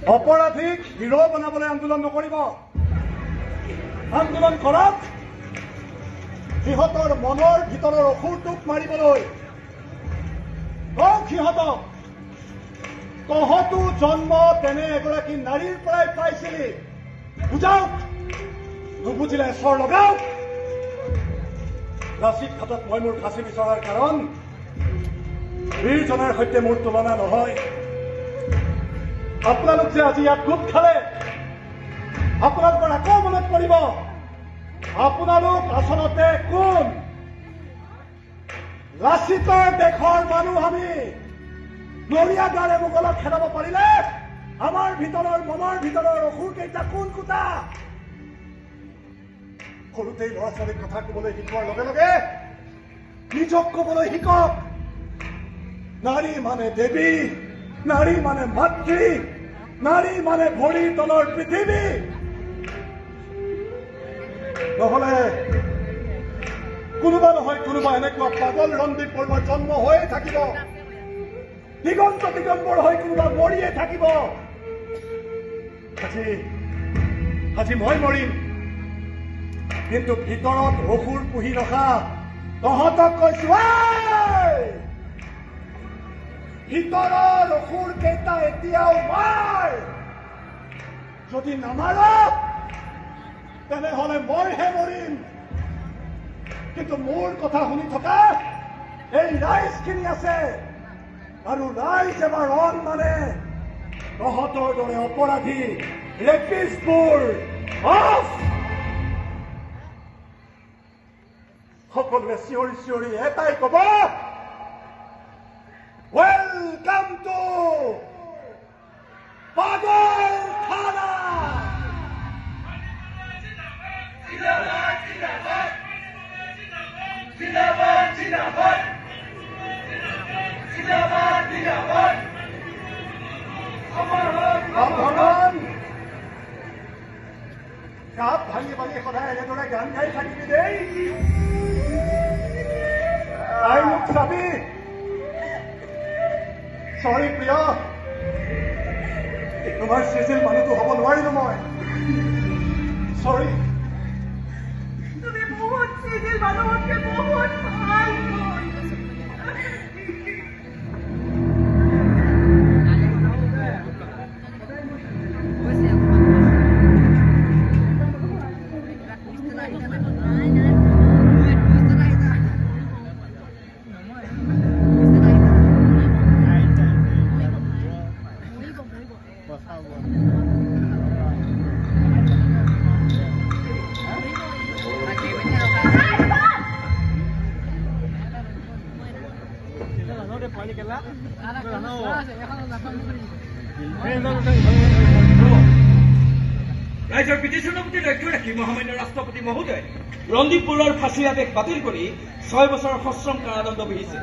অপৰাধীক হিৰো বনাবলৈ আন্দোলন নকৰিব। আন্দোলন কৰক সিহঁতৰ মনৰ ভিতৰৰ অসুৰটোক মাৰিবলৈ। কওক সিহঁতক, তহঁতো জন্ম তেনে এগৰাকী নাৰীৰ পৰাই পাইছিলি। বুজাওক, নুবুজিলে চৰ লগাওক। লাচিত ঘাটত মই মোৰ ফাঁচি বিচৰাৰ কাৰণ বীৰজনাৰ সৈতে মোৰ তুলনা নহয়। আপোনালোক যে আজি ইয়াত গোট খালে, আপোনালোকৰ আকৌ মনত পৰিব আপোনালোক আচলতে কোন। লাচিতৰ দেশৰ মানুহ আমি। নৰিয়াগাৰে মোগলক খেদাব পাৰিলে আমাৰ ভিতৰৰ মনৰ ভিতৰৰ অসুৰকেইটা কোন কোটা। সৰুতেই ল'ৰা ছোৱালীক কথা কবলৈ শিকোৱাৰ লগে লগে নিজক কবলৈ শিকক। নাৰী মানে দেৱী, নাৰী মানে মাতৃ, নাৰী মানে ভৰিৰ তলৰ পৃথিৱী। নহলে কোনোবা নহয় কোনোবা এনেকুৱা পাগল ৰন্দীপ বৰুৱাৰ জন্ম হৈয়ে থাকিব। দিগন্ত দিগম্বৰ হৈ কোনোবা মৰিয়ে থাকিব। আজি মই মৰিম, কিন্তু ভিতৰত অসুৰ পুহি ৰখা তহঁতক কৈছো, ভিতৰৰ অসুৰ কেইটা এতিয়াও মাৰ। যদি নামাৰ তেনেহলে মইহে মৰিম। কিন্তু মোৰ কথা শুনি থকা এই ৰাইজখিনি আছে, আৰু ৰাইজ এবাৰ ৰণ মানে তহঁতৰ দৰে অপৰাধী ৰেপিষ্টবোৰ অফ। সকলোৱে চিঞৰি চিঞৰি এটাই কব, ৱেলকাম টু পাগল খানা। গাত ভাঙি ভাঙি সদায় এনেদৰে গান গাই থাকিবি দেই। তাই মোক চাবি। চৰি প্ৰিয়, তোমাৰ চিজিল মানুহটো হ'ব নোৱাৰিলো মই। চৰি। তুমি বহুত চিজিল মানুহতকে বহুত ভাল। ৰাইজৰ পিটিশ্যনৰ প্ৰতি লক্ষ্য ৰাখি মহামান্য ৰাষ্ট্ৰপতি মহোদয় ৰন্দীপ বৰুৱাৰ ফাঁচীৰ আদেশ বাতিল কৰি 6 বছৰৰ সশ্ৰম কাৰাদণ্ড বিহিছে।